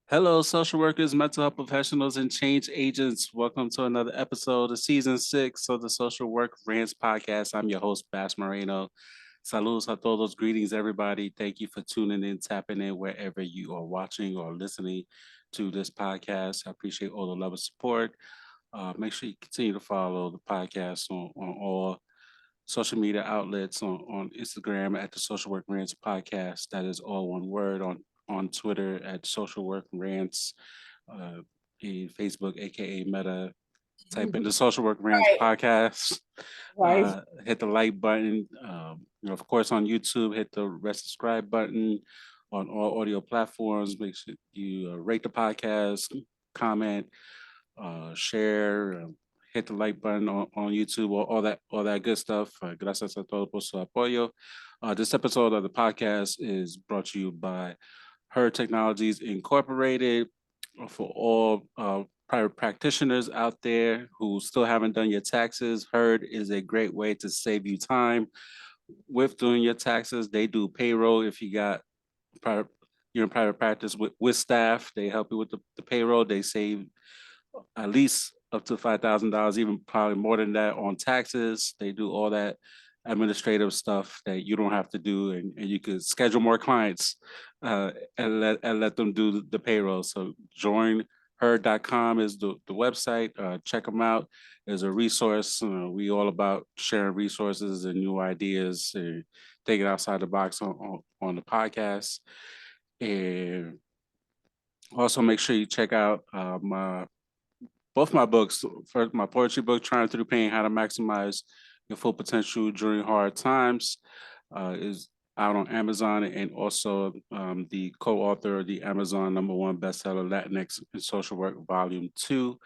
Hello, social workers, mental health professionals, and change agents. Welcome to another episode of season 6 of the Social Work Rants podcast. I'm your host, Bass Moreno. Saludos a todos. Greetings, everybody. Thank you for tuning in, tapping in wherever you are watching or listening to this podcast. I appreciate all the love and support. Make sure you continue to follow the podcast on all social media outlets on Instagram at the Social Work Rants podcast. That is all one word. On Twitter at Social Work Rants, in Facebook, aka Meta. Type in the Social Work Rants Right. podcast. Right. Hit the like button. Of course, on YouTube, hit the red subscribe button. On all audio platforms, make sure you rate the podcast, comment, share, hit the like button on YouTube, all that good stuff. Gracias a todos por su apoyo. This episode of the podcast is brought to you by Her Technologies Incorporated. For all private practitioners out there who still haven't done your taxes, Heard is a great way to save you time with doing your taxes. They do payroll if you got private, you're in private practice with staff. They help you with the payroll. They save at least up to $5,000, even probably more than that on taxes. They do all that administrative stuff that you don't have to do, and you could schedule more clients and let them do the payroll. So join her.com is the website. Check them out as a resource. We all about sharing resources and new ideas and thinking outside the box on the podcast. And also make sure you check out both my books. First, my poetry book, Trying Through Pain, How to Maximize Your Full Potential During Hard Times, is out on Amazon, and also the co-author of the Amazon #1 bestseller, Latinx and Social Work Volume 2.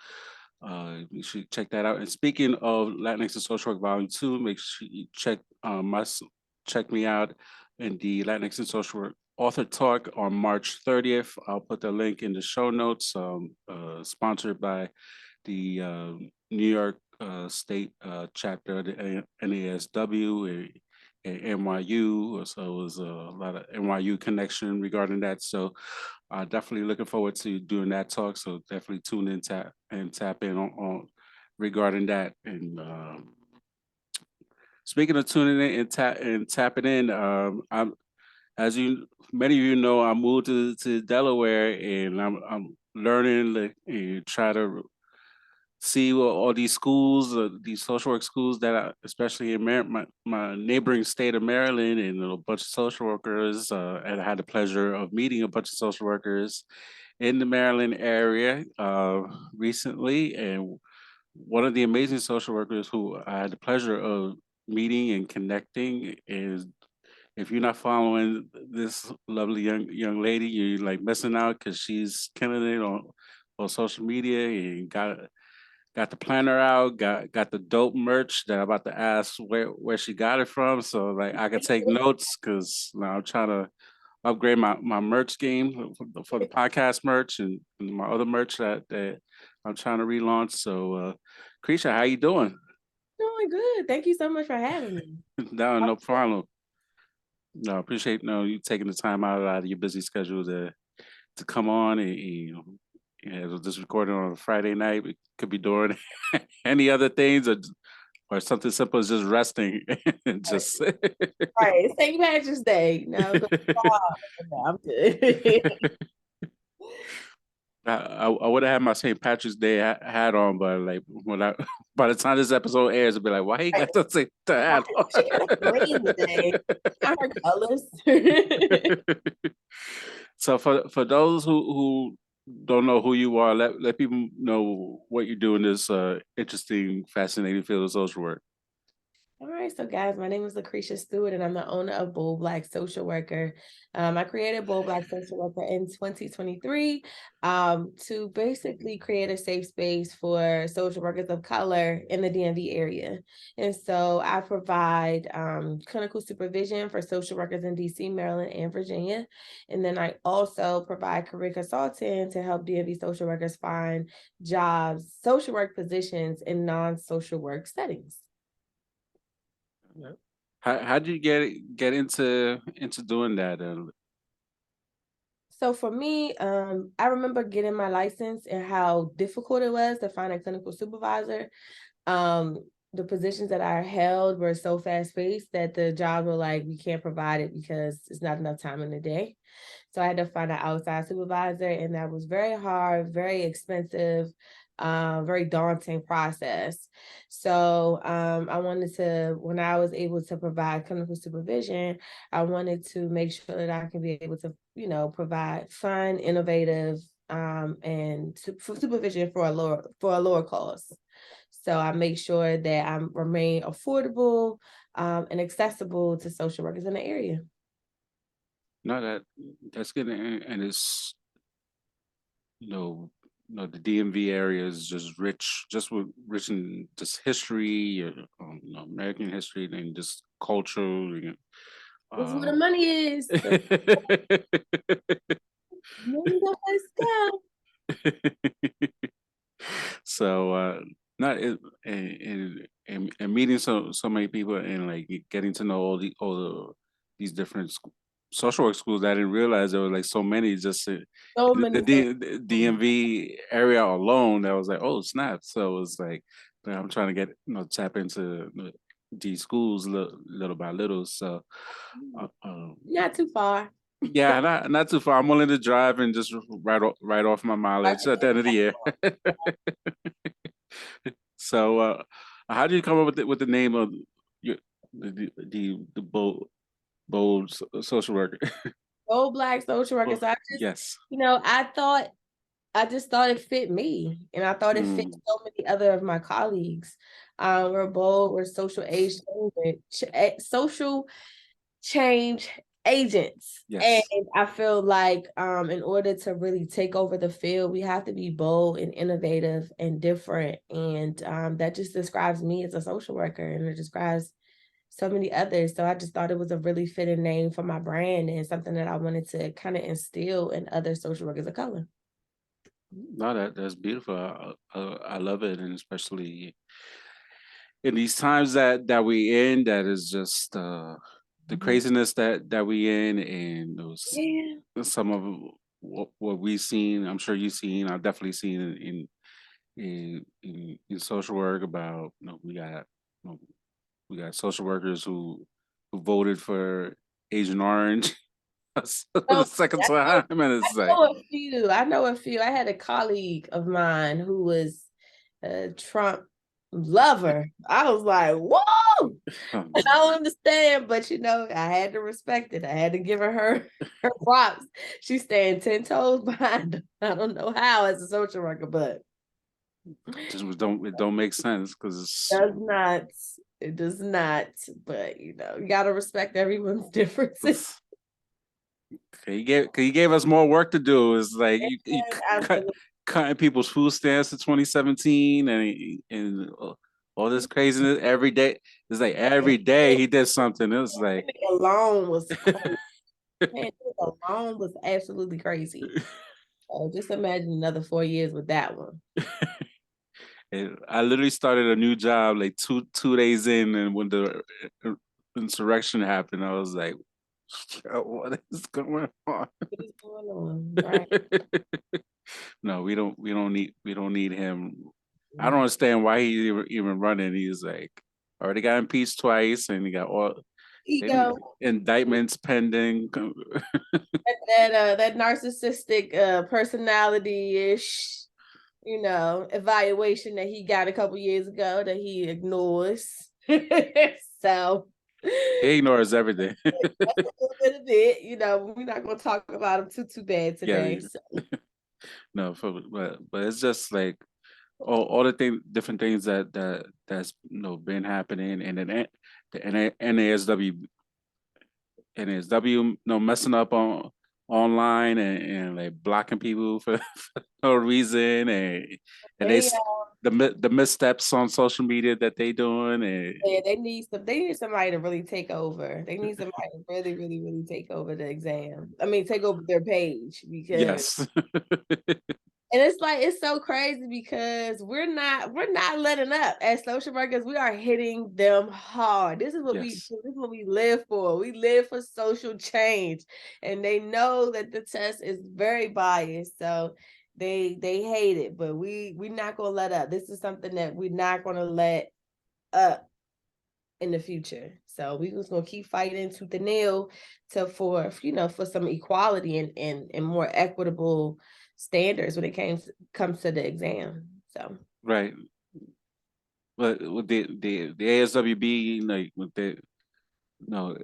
You should check that out. And speaking of Latinx and Social Work Volume 2, make sure you check me out in the Latinx and Social Work Author Talk on March 30th. I'll put the link in the show notes, sponsored by the New York State chapter, the NASW and NYU. So it was a lot of NYU connection regarding that. So definitely looking forward to doing that talk. So definitely tune in, tap in on regarding that. And speaking of tuning in and tapping in, I'm, as many of you know, I moved to Delaware, and I'm learning and try to see what all these schools, these social work schools that especially in my neighboring state of Maryland, and a bunch of social workers, and I had the pleasure of meeting a bunch of social workers in the Maryland area recently. And one of the amazing social workers who I had the pleasure of meeting and connecting is, if you're not following this lovely young lady, you're like missing out, because she's killing it on social media, and got the planner out, got the dope merch that I'm about to ask where she got it from, so like I could take notes, because now I'm trying to upgrade my merch game for the podcast merch, and my other merch that I'm trying to relaunch. So, Krisha, how you doing? Doing good. Thank you so much for having me. No problem. No, I appreciate you taking the time out of your busy schedule to come on, and this recording on a Friday night. We could be doing any other things, or something simple as just resting and just. Right. It's St. Patrick's Day. No, I'm good. I would have had my St. Patrick's Day hat on, but like by the time this episode airs, it'll be like, why you got to take the hat on? She got green today. Got her colors. So for those who don't know who you are, let people know what you do in this interesting, fascinating field of social work. All right, so guys, my name is Lucretia Stewart, and I'm the owner of Bold Black Social Worker. I created Bold Black Social Worker in 2023 to basically create a safe space for social workers of color in the DMV area. And so I provide clinical supervision for social workers in DC, Maryland, and Virginia. And then I also provide career consulting to help DMV social workers find jobs, social work positions in non-social work settings. How did you get into doing that? So for me, I remember getting my license and how difficult it was to find a clinical supervisor. Um, the positions that I held were so fast paced that the jobs were like, we can't provide it because it's not enough time in the day. So I had to find an outside supervisor, and that was very hard, very expensive, very daunting process. So I wanted to, when I was able to provide clinical supervision, I wanted to make sure that I can be able to, provide fun, innovative, and supervision for a lower cost. So I make sure that I remain affordable and accessible to social workers in the area. No, that's good, and it's the DMV area is just rich, just with rich in just history, American history, and just culture. This is where the Um, money is. The money don't let us go. so not it, and meeting so many people and like getting to know these different social work schools. I didn't realize there were like so many just So in many things. the DMV area alone. That was like, oh snap! So it's like, but I'm trying to get tap into these schools little by little. So Not too far. yeah, not too far. I'm willing to drive and just right off my mileage at the end of the year. So, how do you come up with with the name of your the bold social worker? Old Black social workers. Oh, So yes. I just thought it fit me, and I thought it fit Mm, so many other of my colleagues. We're bold, we're social change agents. And yes. I feel like in order to really take over the field, we have to be bold and innovative and different. And that just describes me as a social worker, and it describes so many others. So I just thought it was a really fitting name for my brand and something that I wanted to kind of instill in other social workers of color. No, that's beautiful. I love it, and especially in these times that we in, that is just the Mhm. craziness that we in, and those Yeah. some of what we've seen. I'm sure you've seen. I've definitely seen in social work about you know, we got social workers who voted for Agent Orange for So the second I know, time, and I it's like, know a few. I know a few. I had a colleague of mine who was a Trump lover. I was like, whoa! I don't understand, but I had to respect it. I had to give her props. She's staying 10 toes behind him. I don't know how as a social worker, but just it don't make sense because does not. It does not. But you gotta respect everyone's differences. he gave us more work to do. It's like you Absolutely. cutting people's food stamps in 2017 and all this craziness every day. It's like every day he did something. It was like Alone was crazy. Man, alone was absolutely crazy. So just imagine another 4 years with that one. I literally started a new job like two days in, and when the uh, insurrection happened, I was like, "Yo, what is going on?" What is going on? Right. No, we don't need him. I don't understand why he even running. He's like already got impeached twice, and he got all Ego. indictments pending. That narcissistic personality-ish, evaluation that he got a couple years ago that he ignores. So He ignores everything. that's a little bit of it. We're not gonna talk about him too bad Yeah, today. So no, but it's just like all the different things that's been happening, and then the NASW messing up on online and like blocking people for, for no reason, and they the missteps on social media that they doing, and yeah, they need somebody to really take over. They need somebody to really, really, really take over the exam. I mean, take over their page because yes. And it's like, it's so crazy because we're not letting up as social workers. We are hitting them hard. This is what we Yes. do. This is what we live for. We live for social change. And they know that the test is very biased. So they hate it, but we're not gonna let up. This is something that we're not gonna let up in the future. So we was gonna keep fighting tooth and nail for some equality and more equitable standards when it comes to the exam. So Right. But with the ASWB, like with the no,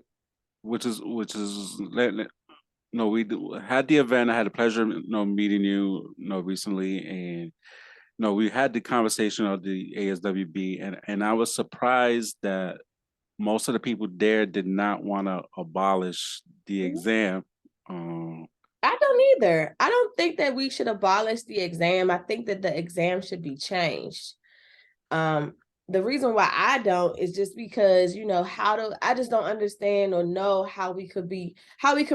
no, had the event. I had the pleasure of meeting you, recently, and we had the conversation of the ASWB, and I was surprised that most of the people there did not want to abolish the exam. I don't either. I don't think that we should abolish the exam. I think that the exam should be changed. Um, the reason why I don't is just because, I just don't understand or know how we could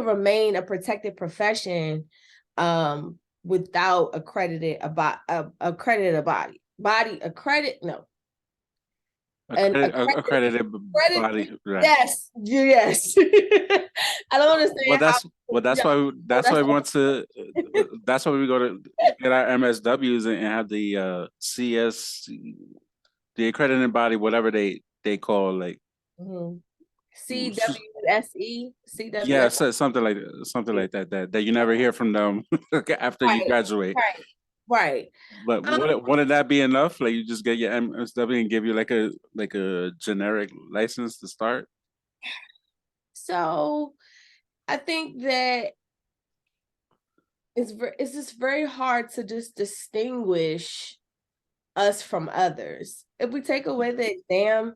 remain a protected profession without Accredited body, right? Yes, yes. I don't understand how. That's Yeah, why we want to. That's why we go to get our MSWs and have the CS, the accredited body, whatever they call, like. CWSE, Yeah, CWS. so something like that you never hear from them after you Right, graduate. right, right. But wouldn't that be enough? Like, you just get your MSW and give you like a generic license to start? So I think that it's just very hard to just distinguish us from others. If we take away the exam,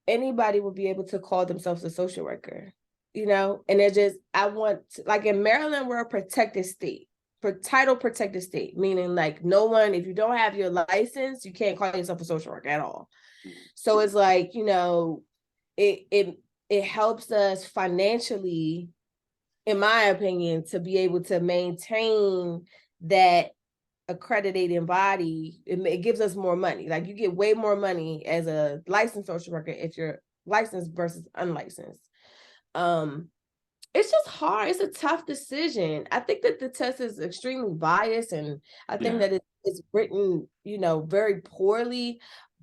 anybody would be able to call themselves a social worker, and they're just, like in Maryland, we're a protected state, for title protected state, meaning like no one, if you don't have your license, you can't call yourself a social worker at all. So it's like, it helps us financially, in my opinion, to be able to maintain that accredited body. It gives us more money. Like, you get way more money as a licensed social worker if you're licensed versus unlicensed. It's just hard. It's a tough decision. I think that the test is extremely biased, and I think that it's written, very poorly.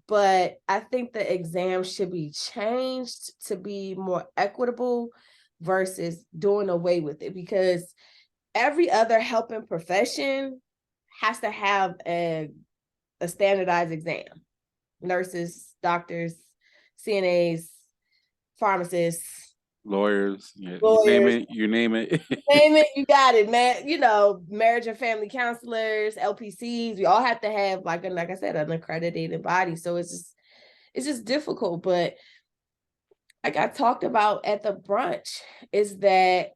But I think the exam should be changed to be more equitable versus doing away with it, because every other helping profession has to have a standardized exam. Nurses, doctors, CNAs, pharmacists, Lawyers, yeah, lawyers, you name it. name it, you got it, man. Marriage and family counselors, LPCs, we all have to have, like I said, an accredited body. So it's just difficult. But like I talked about at the brunch, is that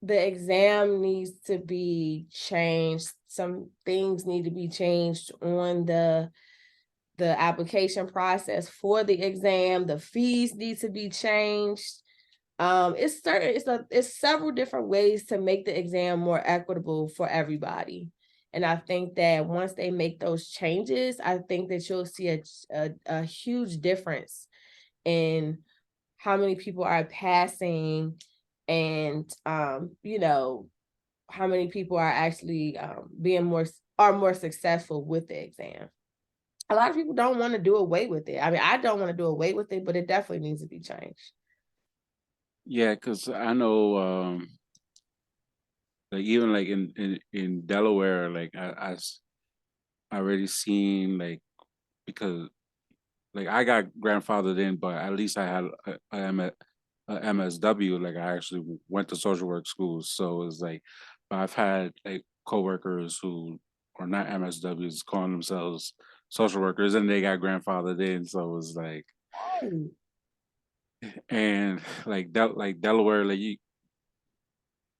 the exam needs to be changed. Some things need to be changed on the application process for the exam. The fees need to be changed. It's several different ways to make the exam more equitable for everybody. And I think that once they make those changes, I think that you'll see a huge difference in how many people are passing, and how many people are actually more successful with the exam. A lot of people don't want to do away with it. I mean, I don't want to do away with it, but it definitely needs to be changed. Yeah, because I know, like, even like in Delaware, like I already seen, like, because like I got grandfathered in, but at least I had a MSW. Like, I actually went to social work schools, so it's like, but I've had like coworkers who are not MSWs calling themselves social workers, and they got grandfathered in. So it's like, Right. and like Delaware, like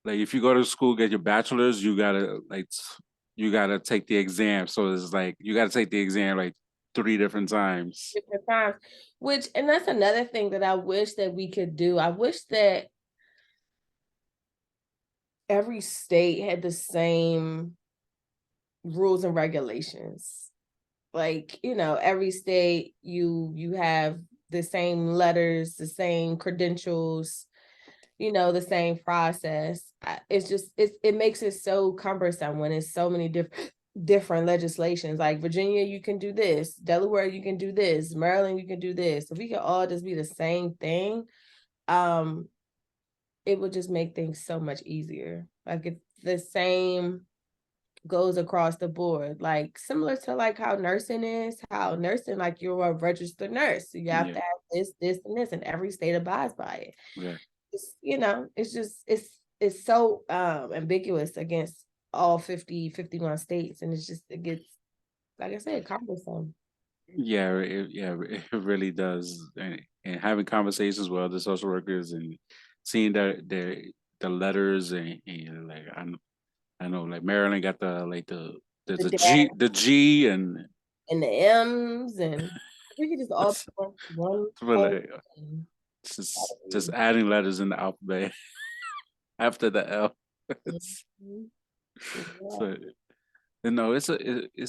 if you go to school, get your bachelor's, you gotta take the exam. So it's like you gotta take the exam like 3 different times. Different times, and that's another thing that I wish that we could do. I wish that every state had the same rules and regulations. Like, every state you have the same letters, the same credentials, the same process. It's just it makes it so cumbersome when it's so many different legislations. Like Virginia, you can do this, Delaware, you can do this, Maryland, you can do this. If we could all just be the same thing, it would just make things so much easier. Like it's the same goes across the board, like similar to like how nursing is, like you're a registered nurse. So you have to have this, and this, and every state abides by it. Yeah. It's, it's just, it's so ambiguous against all 51 states. And it gets, like I said, cumbersome. Yeah, it really does. And having conversations with other social workers and seeing the letters and like I know like Maryland got The the G and the M's, and we could just all it's put one whole really thing. just adding letters in the alphabet after the L. Mhm. Yeah. So it's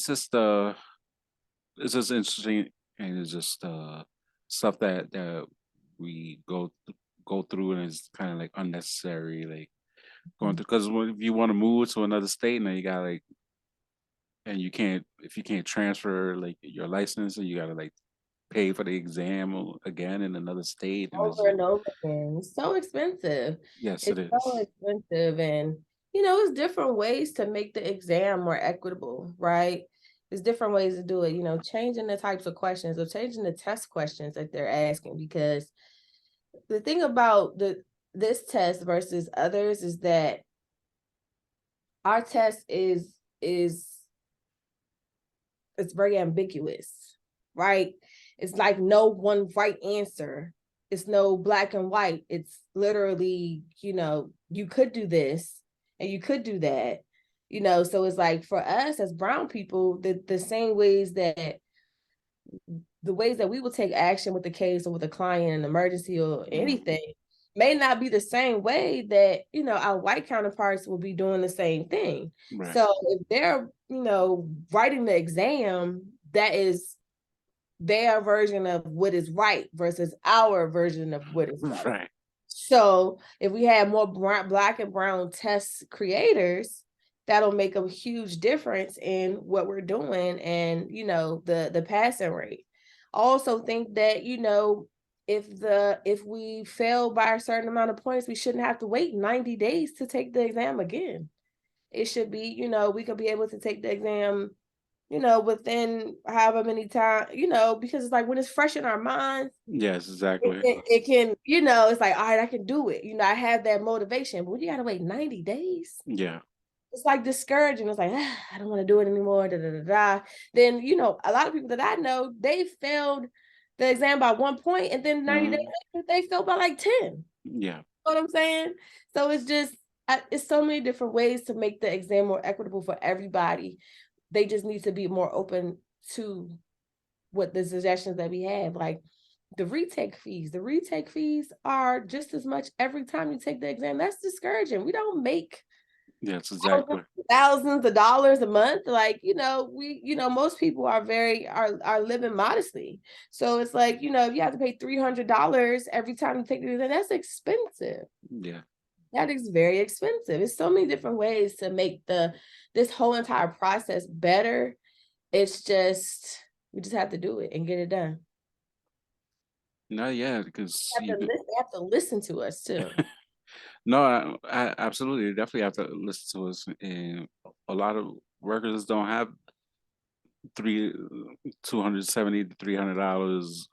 just it's just interesting, and it's just stuff that we go through, and it's kind of like unnecessary, like going through, because if you want to move to another state, and then you got like, and you can't, if you can't transfer like your license, and you got to like pay for the exam again in another state, and it's Over and over again. It's so expensive. yes, it It's so is. expensive. And, it's different ways to make the exam more equitable, right? There's different ways to do it, changing the types of questions or changing the test questions that they're asking. Because the thing about this test versus others is that our test is it's very ambiguous, right? It's like no one right answer. It's no black and white. It's literally, you could do this and you could do that. So it's like for us as brown people, the same ways that the ways that we will take action with the case or with a client, an emergency or anything, may not be the same way that, our white counterparts will be doing the same thing. Right. So if they're, writing the exam, that is their version of what is right versus our version of what is right. Right. So if we have more black and brown test creators, that'll make a huge difference in what we're doing and, the passing rate. I also think that, if we fail by a certain amount of points, we shouldn't have to wait 90 days to take the exam again. It should be, we could be able to take the exam, within however many time, because it's like when it's fresh in our minds, Yes, exactly. it can, it's like, all right, I can do it. I have that motivation, but when you gotta wait 90 days, Yeah. it's like discouraging. It's like, I don't want to do it anymore. Da, da, da, da. Then, a lot of people that I know, they failed the exam by 1 point, and then 90 days later, they failed by like 10. Yeah. You know what I'm saying? So it's just, it's so many different ways to make the exam more equitable for everybody. They just need to be more open to what the suggestions that we have. Like the retake fees. The retake fees are just as much every time you take the exam. That's discouraging. We don't make Yes, exactly. thousands of dollars a month. Like, most people are living modestly. So it's like, if you have to pay $300 every time you take the exam, that's expensive. Yeah. That is very expensive. It's so many different ways to make this whole entire process better. It's just, we just have to do it and get it done. No, yeah, because They have to listen to us too. no, I absolutely definitely have to listen to us, and a lot of workers don't have three 270 to $300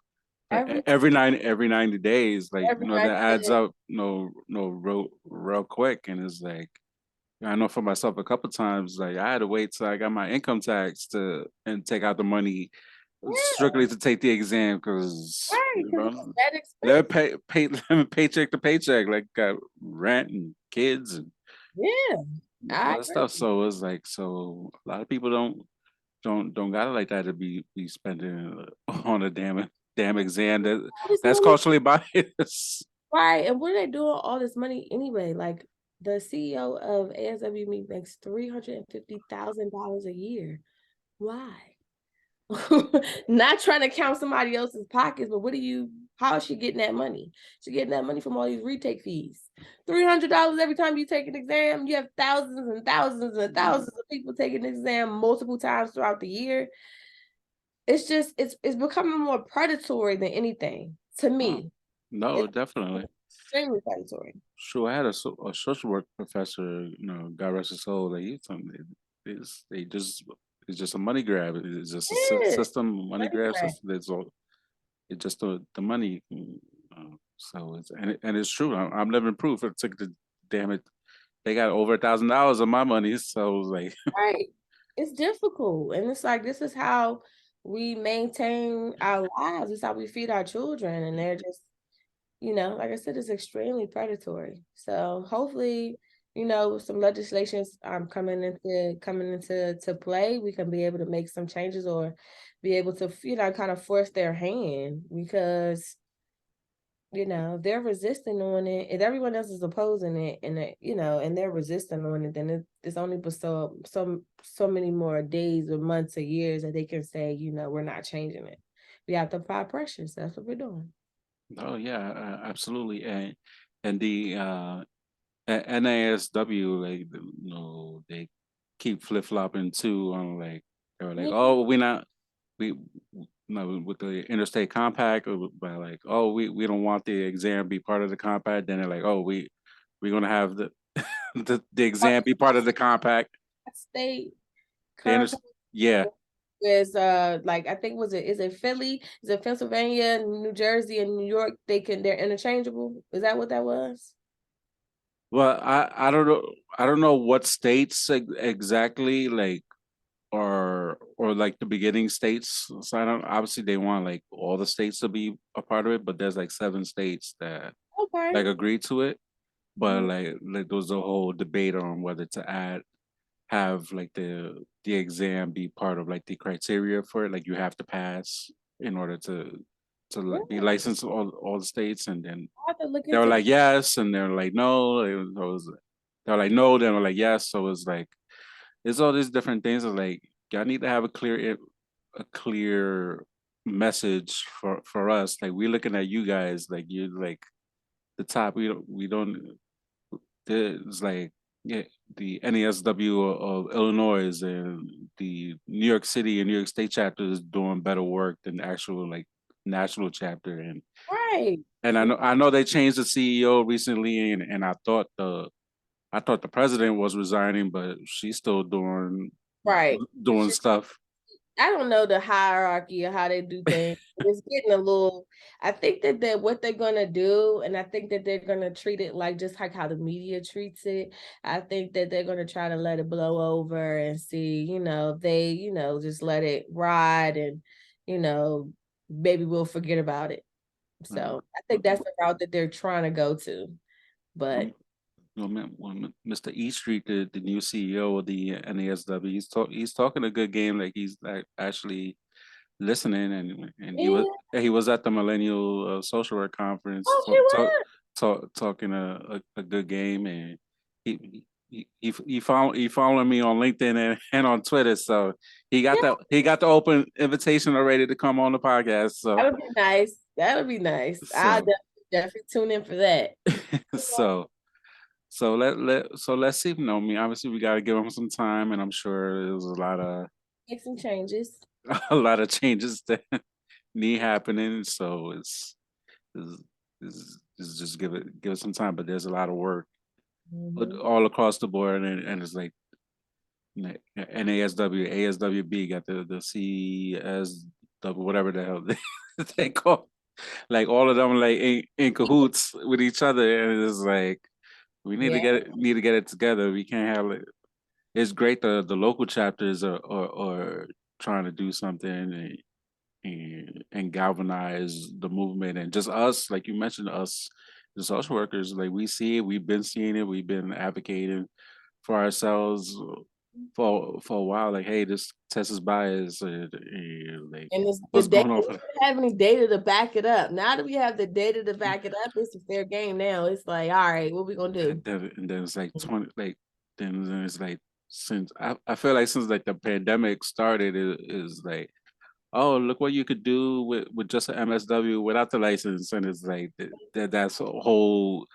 every 90 days. Like, that adds up, real quick, and it's like, I know for myself a couple times, like I had to wait till I got my income tax and take out the money strictly to take the exam, because that expensive. paycheck to paycheck, like got rent and kids and other stuff. So it's like, so a lot of people don't got it like that to be spending on a damn exam that's culturally biased. Right. And what are they doing all this money anyway? Like, The CEO of ASWB makes $350,000 a year. Why? Not trying to count somebody else's pockets, but how is she getting that money? She's getting that money from all these retake fees. $300 every time you take an exam. You have thousands and thousands and thousands of people taking an exam multiple times throughout the year. It's becoming more predatory than anything to me. No, It's definitely. extremely predatory. Sure, I had a social work professor, God rest his soul. Like, it's just a money grab. It's just a Yeah, system, money money grab grab. system. It's just the money. So and it's true. I'm living proof. It took the damn it. They got over $1,000 of my money. So it was like, Right. It's difficult. And it's like this is how we maintain our lives. It's how we feed our children. And they're just, like I said, it's extremely predatory. So hopefully, some legislations coming into to play, we can be able to make some changes or be able to, kind of force their hand because they're resisting on it, and everyone else is opposing it, and they're resisting on it, then it's only but so many more days or months or years that they can say, we're not changing it. We have to apply pressure. So that's what we're doing. oh yeah, absolutely. And the NASW, like, they keep flip flopping too on, like, they were like, Yeah, oh, we no, with the interstate compact, or by like, oh, we don't want the exam be part of the compact. Then they're like, oh, we're gonna have the the exam be part of the compact. state They compact understand, yeah. is like I think is it Philly? Is it Pennsylvania, New Jersey, and New York? They're interchangeable. Is that what that was? Well, I don't know what states exactly, like, or like the beginning states. So I don't, obviously they want like all the states to be a part of it, but there's like 7 states that Okay. like agreed to it. But Mhm. like there was a whole debate on whether to have like the exam be part of like the criteria for it. Like, you have to pass in order to be Really? licensed in all the states. And then I have to look they were into like yes, and they were like no. They were like no, then were like yes. So it's like it's all these different things. It's like y'all need to have a clear message for us. Like, we're looking at you guys, like you're like the top. We don't. There's like, yeah, the NASW of Illinois and the New York City and New York State chapter is doing better work than the actual like national chapter. right. And I know they changed the CEO recently, and I thought the president was resigning, but she's still Right. doing stuff. I don't know the hierarchy of how they do things. It's getting a little. I think that what they're gonna do, and I think that they're gonna treat it like just like how the media treats it. I think that they're gonna try to let it blow over and see, if they, just let it ride, and you know, maybe we'll forget about it. Uh, So I think that's the route that they're trying to go to. But when Mr. E Street, the new CEO of the NASW, he's talking a good game. Like, he's like actually listening, and yeah, he was at the Millennial Social Work Conference, oh, he was talking a good game. And he following me on LinkedIn and on Twitter, so he got the open invitation already to come on the podcast. that So would be nice. That would be nice. I'll so definitely tune in for that. so so let's see. I mean, obviously we got to give him some time, and I'm sure there's Make some changes. a lot of changes that need happening. So it's, it's just give it some time. But there's a lot of work Mhm. all across the board, and it's like NASW, ASWB got the CSW, whatever the hell they call. Like, all of them like in cahoots with each other, and it's like we need to Yeah, get it together. We can't have it. It's great the local chapters are trying to do something, and galvanize the movement, and just us, like you mentioned, us, the social workers. Like, we see it, we've been seeing it, we've been advocating for ourselves for a while, like, hey, this test is biased, like, And it's the what's data, going on we for didn't have any data to back it up. Now that we have the data to back it up, it's a fair game now. It's like, all right, what we gonna do? and then it's like 20, like, then it's like, since I feel like since like the pandemic started, it is like, oh, look what you could do with just an MSW without the license, and it's like that's a whole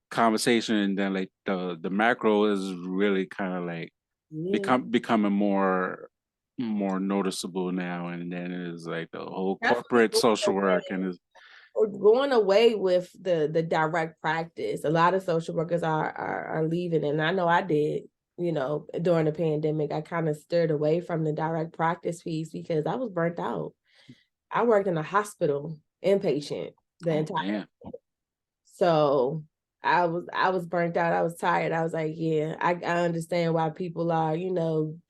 conversation. And then like the macro is really kind of like Yeah. becoming more noticeable now. And then it's like the whole Definitely corporate social work, and it's we're going away with the direct practice. A lot of social workers are leaving, and I know I did. You know, during the pandemic, I kind of steered away from the direct practice piece because I was burnt out. I worked in a hospital inpatient the oh entire, damn. so I was burnt out. I was tired. I was like, yeah, I understand why people are,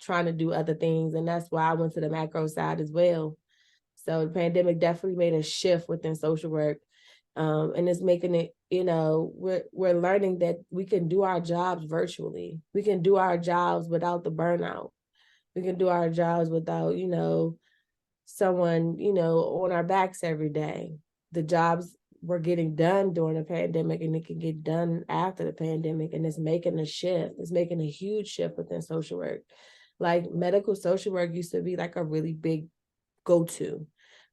trying to do other things. And that's why I went to the macro side as well. So the pandemic definitely made a shift within social work. And it's making it, we're learning that we can do our jobs virtually. We can do our jobs without the burnout. We can do our jobs without, someone, on our backs every day. The jobs were getting done during the pandemic and it can get done after the pandemic. And it's making a shift. It's making a huge shift within social work. Like medical social work used to be like a really big go-to,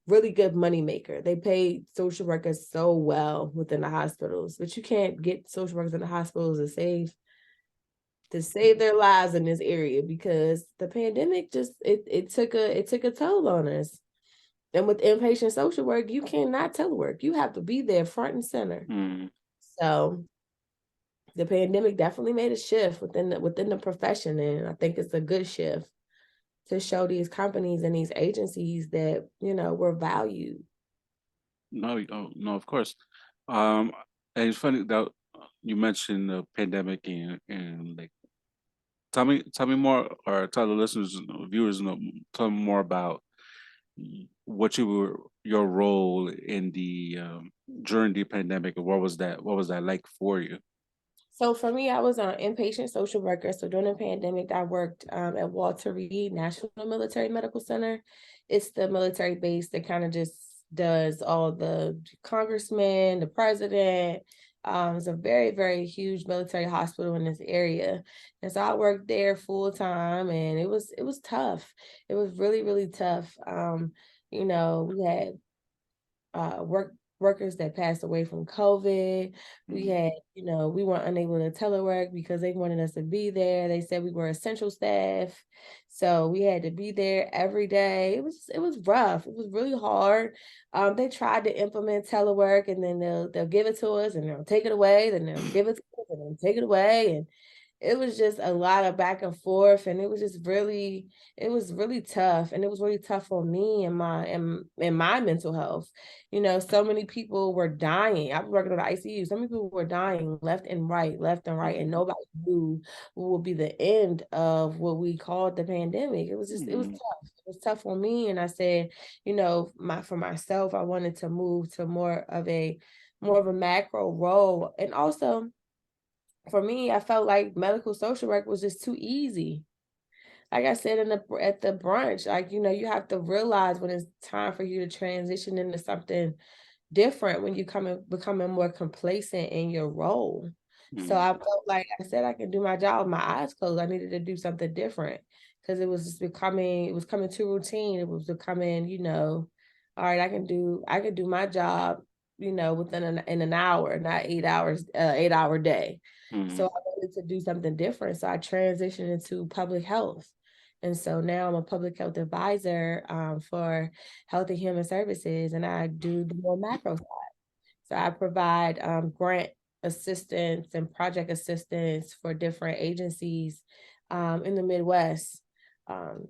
really good money maker. They paid social workers so well within the hospitals, but you can't get social workers in the hospitals to save their lives in this area because the pandemic just it took a toll on us. And with inpatient social work, you cannot telework. You have to be there front and center. Mm. So the pandemic definitely made a shift within the profession, and I think it's a good shift to show these companies and these agencies that we're valued. No, no, of course. Um, and it's funny that you mentioned the pandemic, and like, tell me more, or tell the listeners, viewers, tell them more about what your role in the during the pandemic, and what was that like for you? So for me, I was an inpatient social worker. So during the pandemic, I worked at Walter Reed National Military Medical Center. It's the military base that kind of just does all the congressmen, the president. It's a very, very huge military hospital in this area. And so I worked there full time and it was tough. It was really, really tough. We had workers that passed away from COVID. We Mm. had, we weren't unable to telework because they wanted us to be there. They said we were essential staff. So we had to be there every day. It was rough. It was really hard. They tried to implement telework and then they'll give it to us and they'll take it away, then they'll give it to us and then take it away. And it was just a lot of back and forth, and it was really tough, and it was really tough for me and my mental health. So many people were dying. I was working at the ICU. So many people were dying left and right, and Mm. nobody knew what would be the end of what we called the pandemic. It was Mm. tough. It was tough for me, and I said, for myself, I wanted to move to more of a macro role, and also for me, I felt like medical social work was just too easy. Like I said at the brunch, like you have to realize when it's time for you to transition into something different when you becoming more complacent in your role. So Mm. I felt like I said I could do my job with my eyes closed. I needed to do something different because it was coming too routine. It was becoming, all right, I can do my job, within in an hour, not 8 hours, 8-hour day. So Mm. I wanted to do something different. So I transitioned into public health. And so now I'm a public health advisor for Health and Human Services, and I do the more macro side. So I provide grant assistance and project assistance for different agencies in the Midwest um,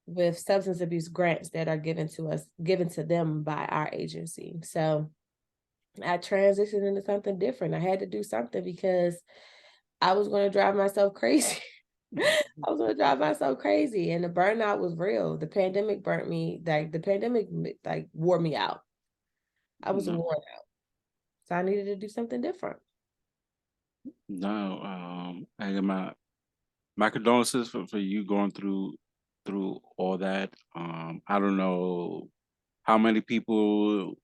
with substance abuse grants that are given to them by our agency. So I transitioned into something different. I had to do something because I was going to drive myself crazy. I was going to drive myself crazy, and the burnout was real. The pandemic burnt me. Like the pandemic, like wore me out. I was No, worn out, so I needed to do something different. no. I am. my condolences for you going through all that. I don't know how many people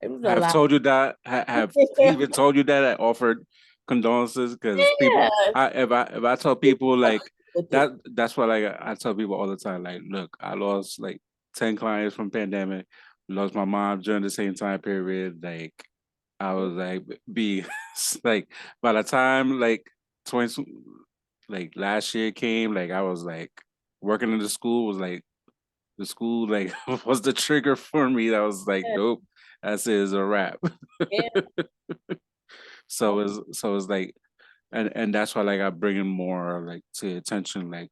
It was a have lot. told you that have even told you that I offered condolences because people. Yeah. If I tell people like With it. that's what I tell people all the time. Like, look, I lost like 10 clients from pandemic. Lost my mom during the same time period. Like, I was like, be like by the time like 20 like last year came, like I was like working in the school was like the school like was the trigger for me. That was like, Yeah. nope, that's it, is a wrap. Yeah. So it's like, and that's why like I bring it more like to attention. Like,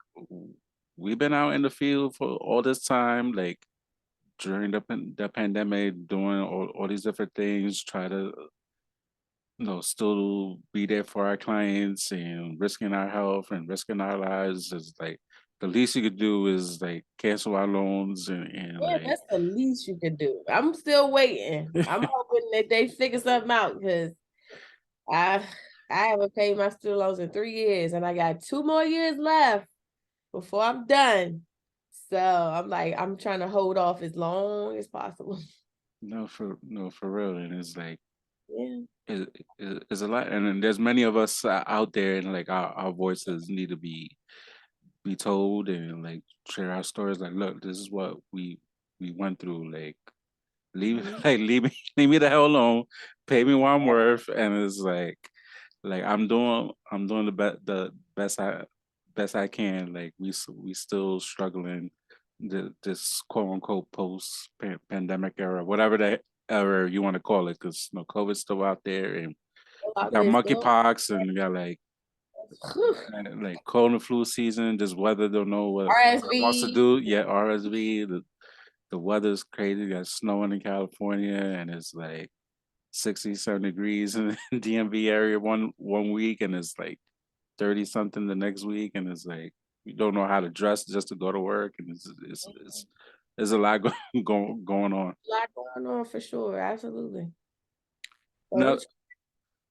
we've been out in the field for all this time, like during the pandemic, doing all these different things, try to still be there for our clients and risking our health and risking our lives. Is like the least you could do is like cancel our loans and Yeah, like that's the least you could do. I'm still waiting. I'm hoping that they figure something out because I I haven't paid my student loans in 3 years and I got 2 more years left before I'm done. So I'm like, I'm trying to hold off as long as possible. no, for real. And it's like Yeah. it's a lot, and then there's many of us out there, and like our voices need to be told and like share our stories. Like, look, this is what we went through. Like, leave Mhm. like leave me the hell alone. Pay me what I'm worth, and it's like I'm doing the best I can. Like, we still struggling this quote unquote post pandemic era, whatever that era you want to call it, because COVID's still out there, and you Out got there still. monkeypox, and you got like cold and flu season. This weather don't know what it wants to RSV. do. Yeah, RSV. The weather's crazy. You got snowing in California, and it's like 67 degrees in the DMV area one week, and it's like 30 something the next week, and it's like you don't know how to dress just to go to work, and there's a lot going on. A lot going on for sure. Absolutely. So No,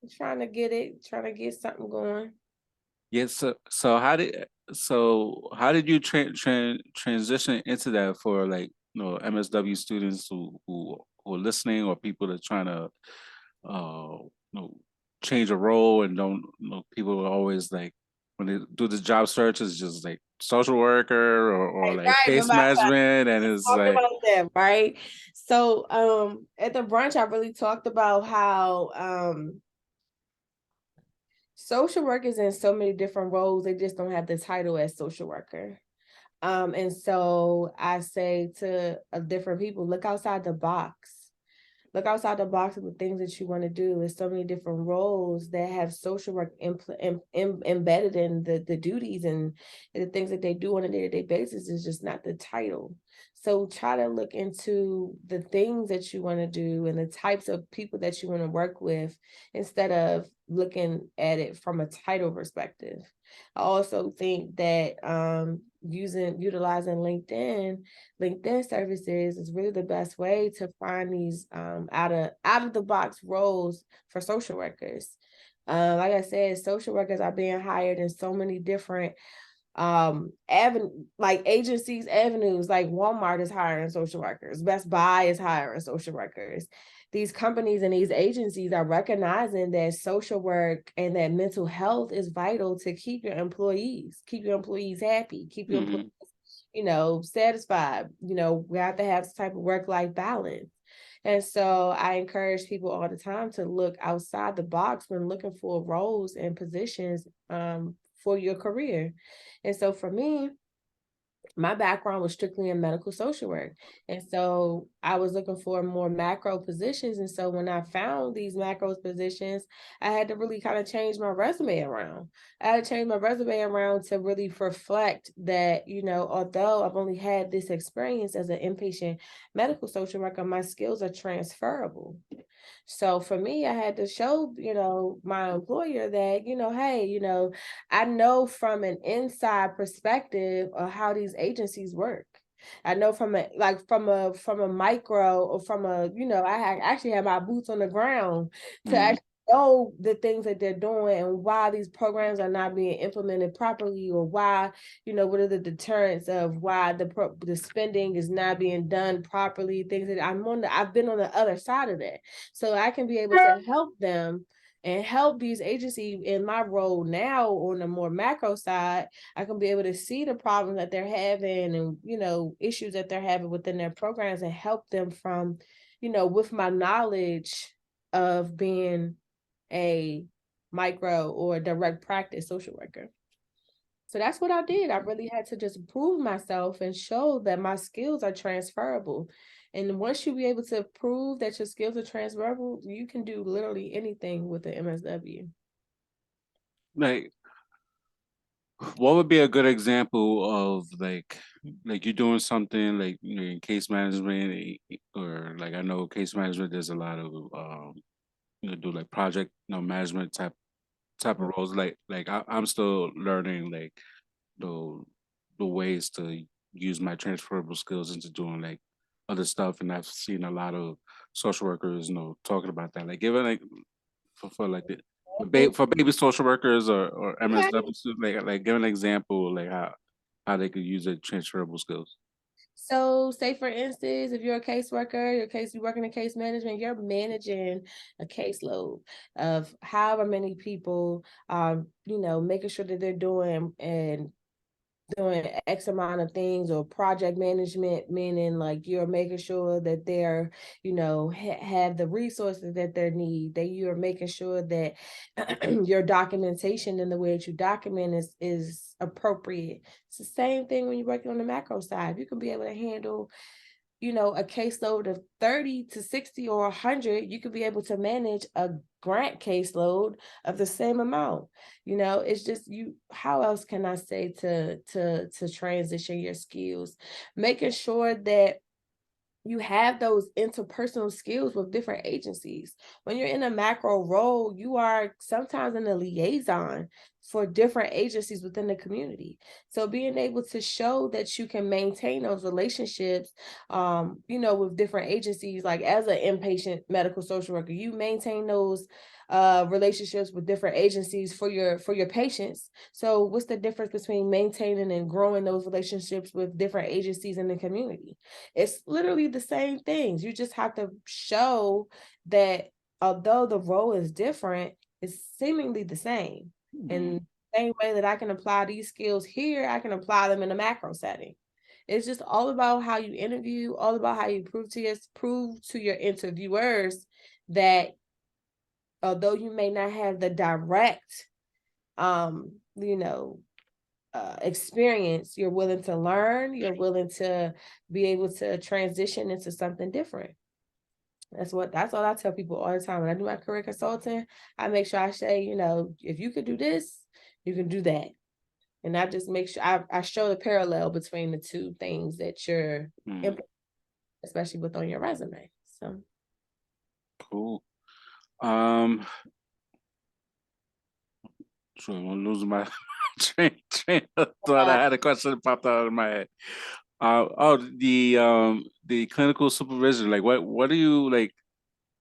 we're trying to get it, trying to get something going. yes. So how did you transition into that for like MSW students who are listening, or people that are trying to change a role, and don't people are always like when they do the job search, it's just like social worker or Right, like right. case Remember I management, and it's talked like, about that, right? So at the brunch, I really talked about how social workers in so many different roles, they just don't have the title as social worker. And so I say to different people, look outside the box. Look outside the box of the things that you want to do. There's so many different roles that have social work embedded in the duties and the things that they do on a day-to-day basis is just not the title. So try to look into the things that you want to do and the types of people that you want to work with instead of looking at it from a title perspective. I also think that utilizing LinkedIn services is really the best way to find these out of the box roles for social workers. Like I said, social workers are being hired in so many different avenue, like agencies, avenues. Like Walmart is hiring social workers, Best Buy is hiring social workers. These companies and these agencies are recognizing that social work and that mental health is vital to keep your employees happy, keep your employees mhm. satisfied. We have to have some type of work-life balance. And so I encourage people all the time to look outside the box when looking for roles and positions for your career. And so for me, my background was strictly in medical social work. And so I was looking for more macro positions. And so when I found these macro positions, I had to really kind of change my resume around. I had to change my resume around to really reflect that, although I've only had this experience as an inpatient medical social worker, my skills are transferable. So for me, I had to show, my employer that, hey, I know from an inside perspective of how these agencies work. I know from a micro or from a, actually had my boots on the ground to Mhm. actually know the things that they're doing and why these programs are not being implemented properly, or why, what are the deterrents of why the spending is not being done properly, things that I've been on the other side of that. So I can be able to help them and help these agencies in my role now on the more macro side. I can be able to see the problems that they're having and, issues that they're having within their programs and help them from, with my knowledge of being a micro or direct practice social worker. So that's what I did. I really had to just prove myself and show that my skills are transferable. And once you be able to prove that your skills are transferable, you can do literally anything with the MSW. Like, what would be a good example of like you doing something like in case management, or like I know case management, there's a lot of do like project management type of roles. Like I'm still learning like the the ways to use my transferable skills into doing like other stuff, and I've seen a lot of social workers talking about that. Like giving like for like the for baby social workers or Okay. MSW, like give an example like how they could use their transferable skills. So say for instance, if you're a caseworker, you working in case management, you're managing a caseload of however many people, making sure that they're doing X amount of things, or project management, meaning like you're making sure that they're, have the resources that they need, that you're making sure that your documentation and the way that you document is appropriate. It's the same thing when you're working on the macro side. You can be able to handle a caseload of 30 to 60 or 100, you could be able to manage a grant caseload of the same amount. It's just how else can I say to transition your skills? Making sure that you have those interpersonal skills with different agencies. When you're in a macro role, you are sometimes in a liaison for different agencies within the community. So being able to show that you can maintain those relationships, with different agencies, like as an inpatient medical social worker, you maintain those relationships with different agencies for your patients. So what's the difference between maintaining and growing those relationships with different agencies in the community? It's literally the same things. You just have to show that although the role is different, it's seemingly the same. And the same way that I can apply these skills here, I can apply them in a macro setting. It's just all about how you interview, all about how you prove to your interviewers that although you may not have the direct experience, you're willing to learn, you're willing to be able to transition into something different. That's all I tell people all the time. When I do my career consulting, I make sure I say, if you could do this, you can do that. And I just make sure I show the parallel between the two things that you're especially with on your resume. So Cool. So I'm losing my train of thought. I had a question that popped out of my head. The clinical supervision. Like, what are you like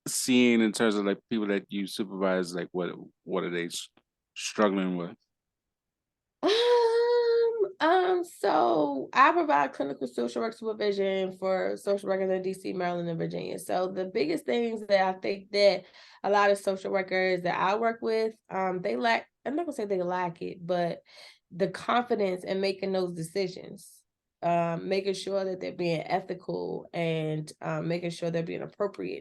seeing in terms of like people that you supervise? Like, what are they struggling with? So I provide clinical social work supervision for social workers in DC, Maryland, and Virginia. So the biggest things that I think that a lot of social workers that I work with, they lack, I'm not gonna say they lack it, but the confidence in making those decisions. Making sure that they're being ethical and making sure they're being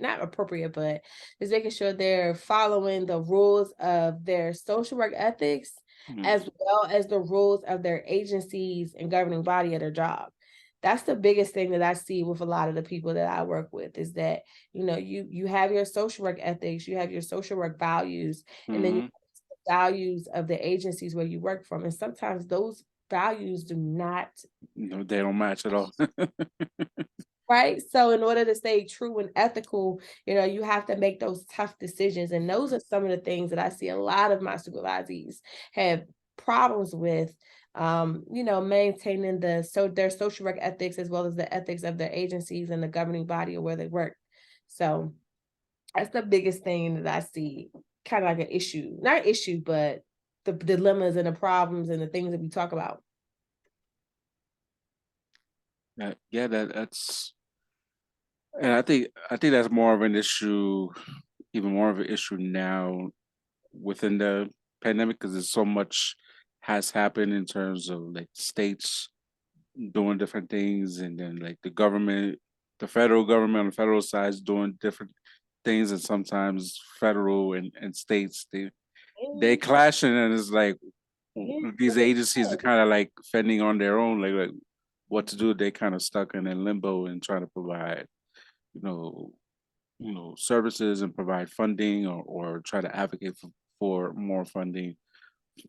not appropriate, but just making sure they're following the rules of their social work ethics, as well as the rules of their agencies and governing body of their job. That's the biggest thing that I see with a lot of the people that I work with, is that, you have your social work ethics, you have your social work values, and then you have the values of the agencies where you work from. And sometimes those values do not. No, they don't match at all. Right. So in order to stay true and ethical, you have to make those tough decisions. And those are some of the things that I see a lot of my supervisees have problems with, maintaining their social work ethics, as well as the ethics of their agencies and the governing body of where they work. So that's the biggest thing that I see kind of like an issue, not issue, but the dilemmas and the problems and the things that we talk about. Yeah, that's, and I think that's more of an issue, even more of an issue now within the pandemic, because there's so much has happened in terms of like states doing different things, and then like the government, the federal government on the federal side is doing different things, and sometimes federal and states they Yeah, clashing, and it's like yeah, these agencies are kind of like fending on their own, like what to do. They kind of stuck in a limbo and trying to provide, you know, services and provide funding, or try to advocate for more funding,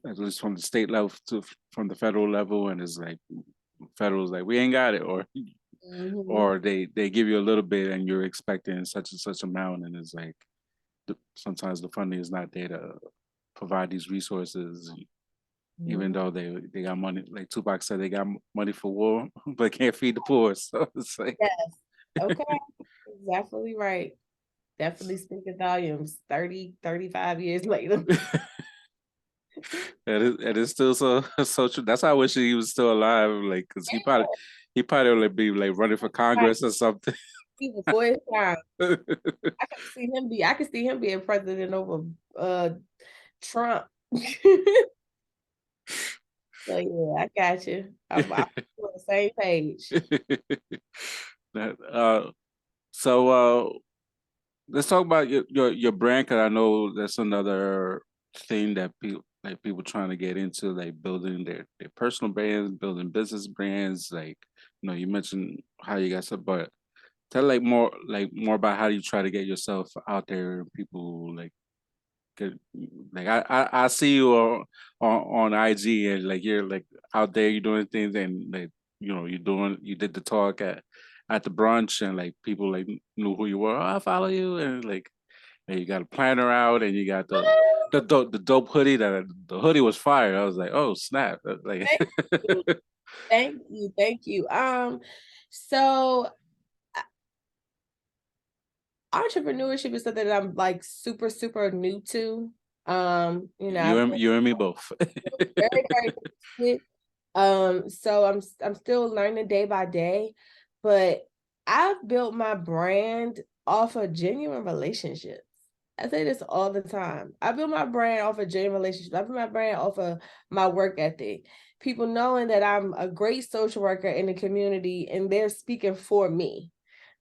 at least from the state level to from the federal level. And it's like federal's like, we ain't got it, mhm, or they give you a little bit and you're expecting such and such amount, and it's like sometimes the funding is not there to provide these resources, even mhm. though they got money. Like Tupac said, they got money for war, but can't feed the poor. So it's like Yes. Okay. Exactly right. Definitely speaking volumes 30, 35 years later. and it's still so true. That's how I wish he was still alive, like because he probably would like be like running for Right. Congress or something. Before his time. I could see him being president over Trump. So yeah, I got you. I'm on the same page. that so let's talk about your brand, because I know that's another thing that people trying to get into, like building their personal brands, building business brands. Like, you mentioned how you got some, but tell more about how you try to get yourself out there. People like get, like I see you on IG, and like you're like out there, you're doing things, and like you did the talk at the brunch, and like people like knew who you were. Oh, I follow you, and like, and you got a planner out, and you got the dope hoodie. That the hoodie was fire. I was like, oh snap! Like, Thank you. Thank you. Thank you. So entrepreneurship is something that I'm like super, super new to. you I've and been you and me both. very, very interested. So I'm still learning day by day, but I've built my brand off of genuine relationships. I say this all the time. I built my brand off of genuine relationships. I built my brand off of my work ethic. People knowing that I'm a great social worker in the community and they're speaking for me.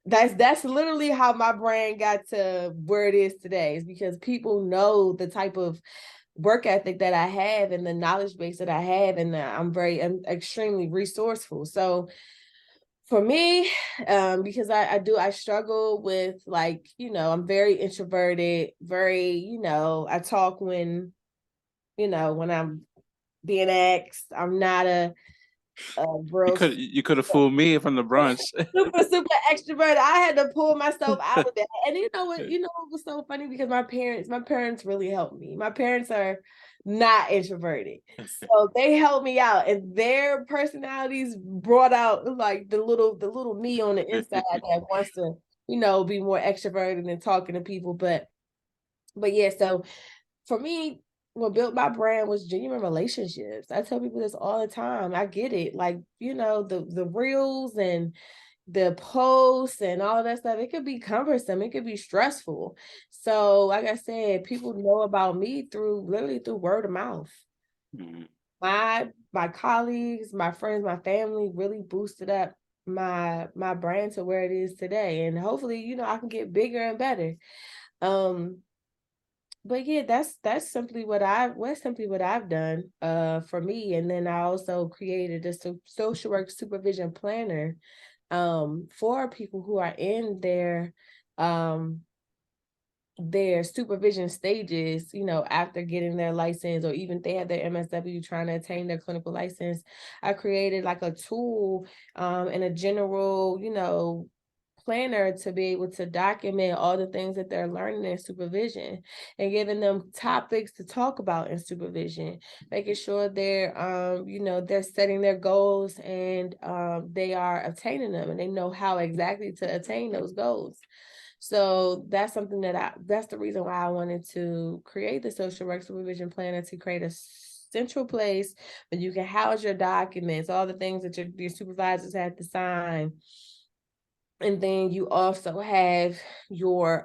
That's literally how my brand got to where it is today, is because people know the type of work ethic that I have and the knowledge base that I have, and I'm extremely resourceful. So for me, because I struggle with, like, I'm very introverted, very, I talk when I'm being asked. I'm not a You real could have fooled me from the brunch. super, super extrovert. I had to pull myself out of that. And you know what? You know what was so funny? Because my parents really helped me. My parents are not introverted. So they helped me out. And their personalities brought out like the little me on the inside that wants to, be more extroverted and talking to people. But yeah, so for me, what built my brand was genuine relationships. I tell people this all the time. I get it. Like, the reels and the posts and all of that stuff, it could be cumbersome, it could be stressful. So, like I said, people know about me literally through word of mouth. Mhm. My colleagues, my friends, my family really boosted up my brand to where it is today. And hopefully, I can get bigger and better. Um, but yeah, that's simply what I've done for me. And then I also created a social work supervision planner for people who are in their supervision stages, after getting their license, or even if they have their MSW trying to attain their clinical license. I created like a tool and a general, planner to be able to document all the things that they're learning in supervision, and giving them topics to talk about in supervision, making sure they're setting their goals, and they are obtaining them, and they know how exactly to attain those goals. So that's something that's the reason why I wanted to create the social work supervision planner, to create a central place where you can house your documents, all the things that your supervisors had to sign. And then you also have your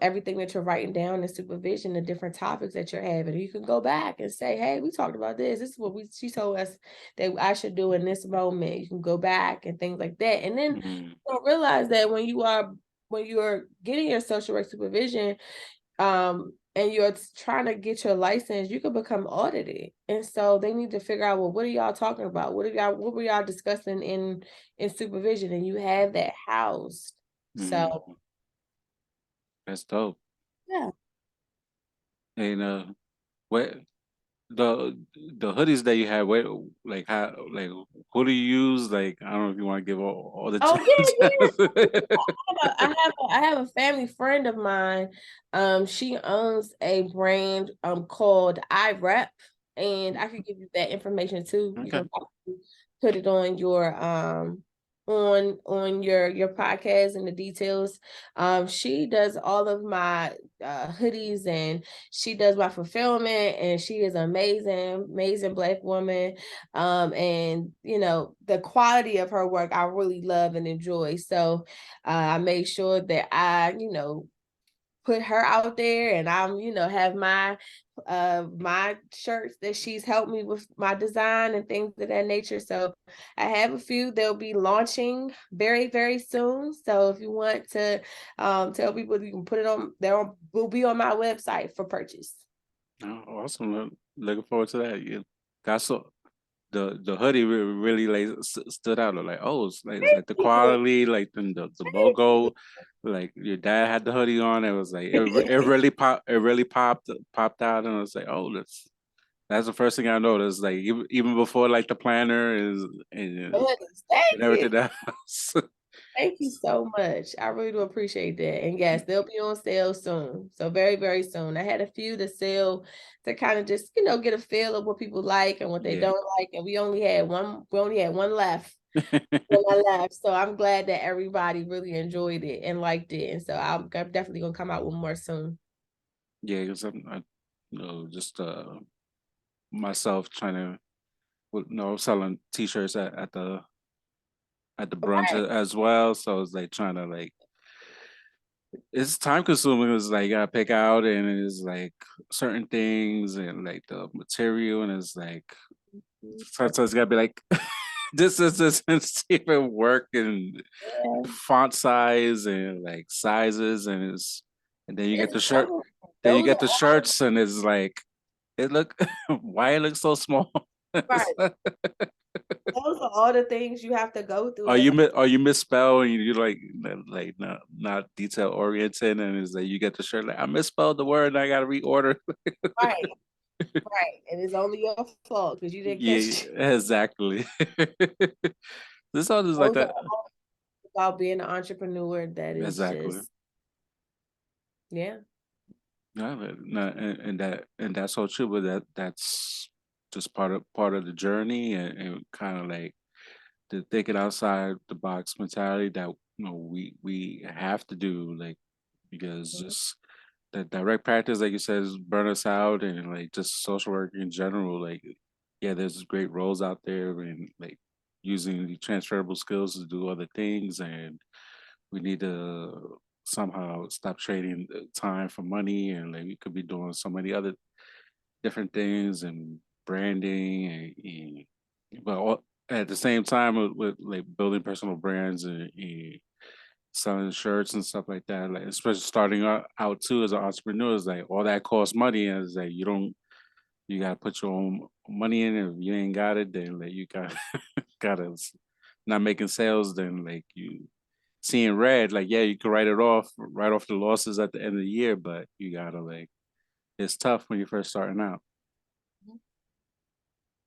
everything that you're writing down in supervision, the different topics that you're having. You can go back and say, hey, we talked about this. This is what she told us that I should do in this moment. You can go back and things like that. And then you'll realize that when you're getting your social work supervision, and you're trying to get your license, you could become audited. And so they need to figure out, well, what are y'all talking about? What were y'all discussing in supervision? And you have that housed. So that's dope. yeah. And what the hoodies that you have, what like how like who do you use? Like I don't know if you want to give all the Oh yeah, details. I have a family friend of mine. She owns a brand called iRep, and I could give you that information too. You Okay. can probably put it on your podcast and the details. She does all of my hoodies, and she does my fulfillment, and she is amazing, amazing Black woman. And the quality of her work I really love and enjoy. So I made sure that I put her out there, and I'm have my shirts that she's helped me with my design and things of that nature. So I have a few they'll be launching very, very soon. So if you want to tell people, you can put it on there, will be on my website for purchase. Oh, awesome. Looking forward to that. Yeah. Got so the hoodie really like stood out. Like, oh, it's like the quality, like the logo, like your dad had the hoodie on. It was like it really popped out, and I was like, oh, that's the first thing I noticed. Like even before like the planner and Thank you. everything else. Thank you so much. I really do appreciate that. And yes, they'll be on sale soon. So very, very soon. I had a few to sell to kind of just, get a feel of what people like and what they Yeah. don't like. And we only had one left when I left. So I'm glad that everybody really enjoyed it and liked it. And so I'm definitely gonna come out with more soon. Yeah, because just myself trying to, selling t-shirts at the brunch Right. as well. So it's like trying to like it's time consuming. It's like you gotta pick out and it's like certain things and like the material and it's like sometimes you gotta be like this doesn't even work and Yeah. font size and like sizes and then you get It's the shirt then you those get the are shirts and it's like it look why it looks so small. right. Those are all the things you have to go through Are as you a are you misspell and you like not detail oriented and it's like you get the shirt like I misspelled the word and I gotta reorder. right, right. And it's only your fault because you didn't Yeah, catch. exactly. This all is like Those are that. all about being an entrepreneur. That is Exactly. just, yeah. Yeah, and that's so true, but that's just part of the journey and kind of like the thinking outside the box mentality that we have to do like because Mhm. just the direct practice, like you said, is burn us out and like just social work in general. Like, yeah, there's great roles out there and like using the transferable skills to do other things, and we need to somehow stop trading time for money, and like we could be doing so many other different things and branding but at the same time with like building personal brands and selling shirts and stuff like that. Like especially starting out too as an entrepreneur is like all that costs money and it's like you gotta put your own money in and if you ain't got it then like you gotta not making sales then like you seeing red like yeah you can write off the losses at the end of the year but you gotta like it's tough when you're first starting out.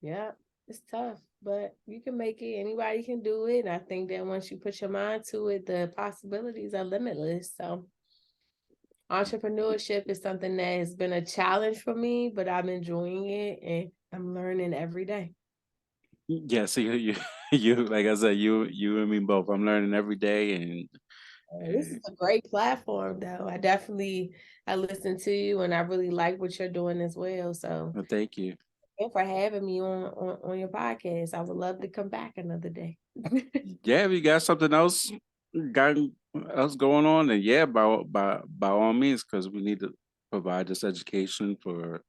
Yeah, it's tough, but you can make it. Anybody can do it. And I think that once you put your mind to it, the possibilities are limitless. So entrepreneurship is something that has been a challenge for me, but I'm enjoying it and I'm learning every day. Yeah, so you like I said, you and me both. I'm learning every day, and This is a great platform, though. I listen to you, and I really like what you're doing as well. So, Well, thank you. thank you for having me on your podcast. I would love to come back another day. Yeah, if you got something got else going on, then yeah, by all means, because we need to provide this education for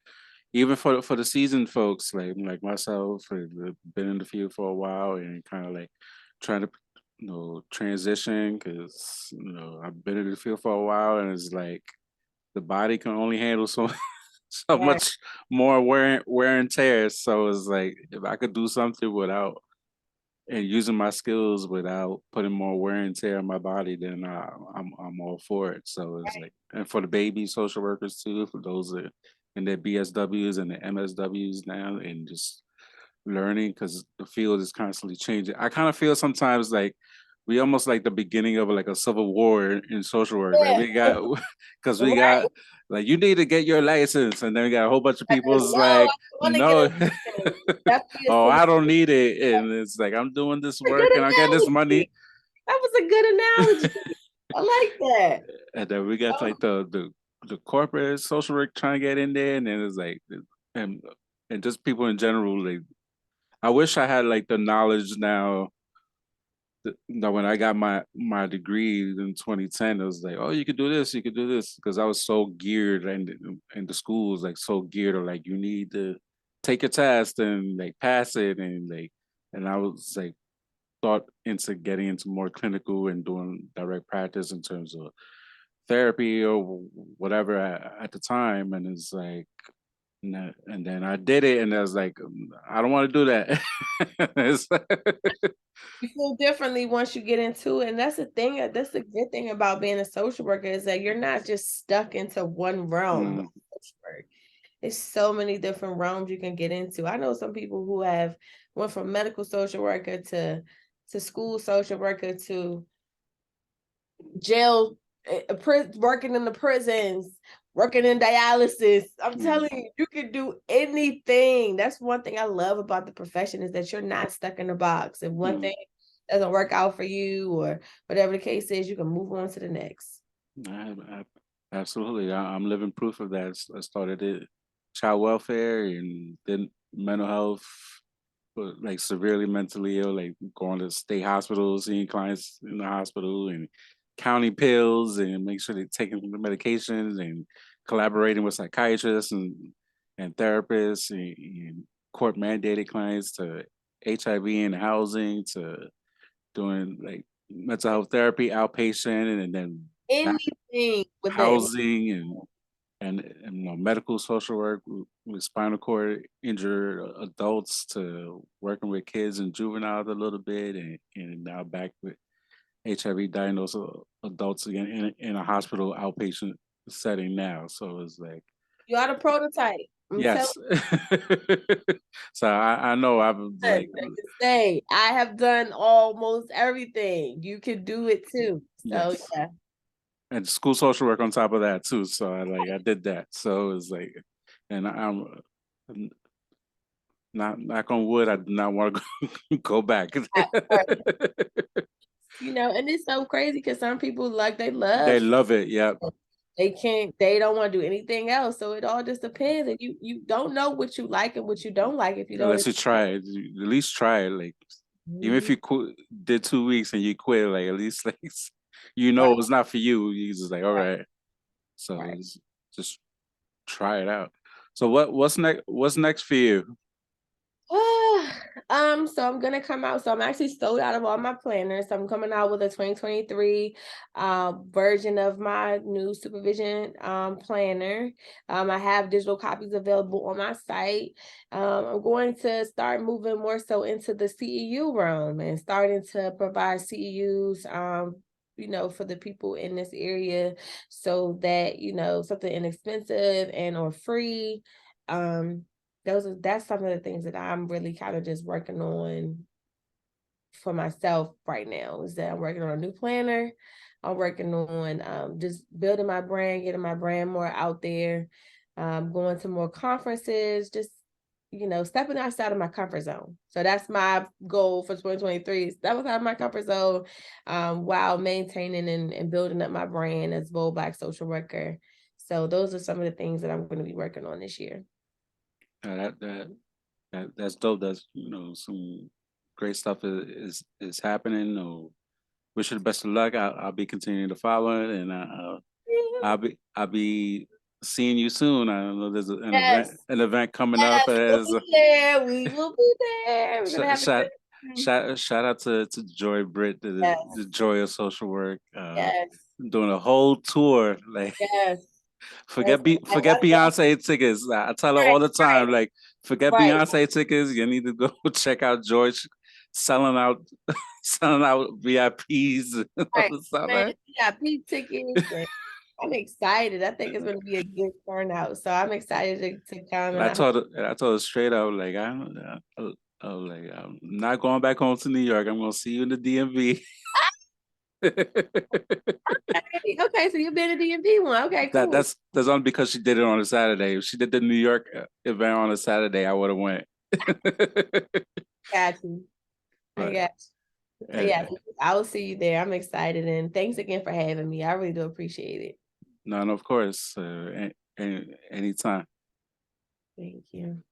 even for the seasoned folks like myself, who've been in the field for a while and kind of like trying to transition because I've been in the field for a while and it's like the body can only handle so so Right. much more wear and tear. So it's like if I could do something without and using my skills without putting more wear and tear on my body, then I'm all for it. So it's like, and for the baby social workers too, for those that in their BSWs and the MSWs now, and just learning because the field is constantly changing. I kind of feel sometimes like we almost like the beginning of like a civil war in social work. Like Yeah. we got because we Right. got like you need to get your license, and then we got a whole bunch of people's No, I like want to get no. a license. That's the Oh, I essential. don't need it. And it's like I'm doing this A work good and I'm getting this money. analogy. That was a good analogy. I like that. And then we got Oh, like the corporate social work trying to get in there, and then it's like and and just people in general. Like I wish I had like the knowledge now. That when I got my degree in 2010, it was like, oh, you could do this, you could do this, because I was so geared, and the school was like so geared, or like you need to take a test and like pass it, and I was like thought into getting into more clinical and doing direct practice in terms of therapy or whatever at the time. And it's like, and then I did it, and I was like, I don't want to do that. It's you feel differently once you get into it. And that's the thing. That's the good thing about being a social worker is that you're not just stuck into one realm of mm, social work. There's so many different realms you can get into. I know some people who have went from medical social worker to school social worker to jail, working in the prisons, working in dialysis. I'm mm, telling you, you can do anything. That's one thing I love about the profession is that you're not stuck in a box. If one mm. thing doesn't work out for you or whatever the case is, you can move on to the next. Absolutely. I'm living proof of that. I started it child welfare and then mental health, but like severely mentally ill, like going to state hospitals, seeing clients in the hospital and counting pills and make sure they're taking the medications and collaborating with psychiatrists and therapists and court mandated clients to HIV and housing to doing like mental health therapy outpatient and then back Anything with that. housing and medical social work with spinal cord injured adults to working with kids and juveniles a little bit and now back with HIV diagnosed adults again in a hospital outpatient setting now. So it's like You are the prototype. I'm telling yes. So I know I've you, I like can say I have done almost everything. You can do it too. So yes. yeah. And school social work on top of that too. So I did that. So it's like and I'm not knock on wood, I do not want to go back. And it's so crazy because some people like they love They love it. Yep. they don't want to do anything else. So it all just depends. And you don't know what you like and what you don't like if you don't. Unless you try it, at least try it. Like even if Mhm. you did 2 weeks and you quit, like at least like Right, it's not for you. You just like all right, right. So right. just try it out. So what's next? What's next for you? So I'm gonna come out. So I'm actually sold out of all my planners. So I'm coming out with a 2023 version of my new supervision planner. I have digital copies available on my site. I'm going to start moving more so into the CEU realm and starting to provide CEUs for the people in this area so that, something inexpensive and or free. Um that's some of the things that I'm really kind of just working on for myself right now is that I'm working on a new planner. I'm working on just building my brand, getting my brand more out there, going to more conferences, just stepping outside of my comfort zone. So that's my goal for 2023, step outside of my comfort zone, while maintaining and building up my brand as Bold Black social worker. So those are some of the things that I'm going to be working on this year. That's dope. That's some great stuff is happening. Wish you the best of luck. I'll be continuing to follow it, and I'll be seeing you soon. I know there's Yes. an event coming Yes, up as we'll be there. We will be there. We're gonna have shout out to Joy Britt, yes. the joy of social work. Yes. Doing a whole tour. Like Yes. forget Beyonce tickets. I tell her all the time, like forget Beyonce tickets. You need to go check out George selling out VIPs and all this stuff. VIP tickets. I'm excited. I think it's going to be a good turnout. So I'm excited to come. And I told her straight up, like I'm not going back home to New York. I'm going to see you in the DMV. Okay, so you've been to DMV one. Okay, cool. That's only because she did it on a Saturday. If she did the New York event on a Saturday, I would have went. Got you. I got you. So yeah, I will see you there. I'm excited, and thanks again for having me. I really do appreciate it. No, of course. Anytime. Thank you.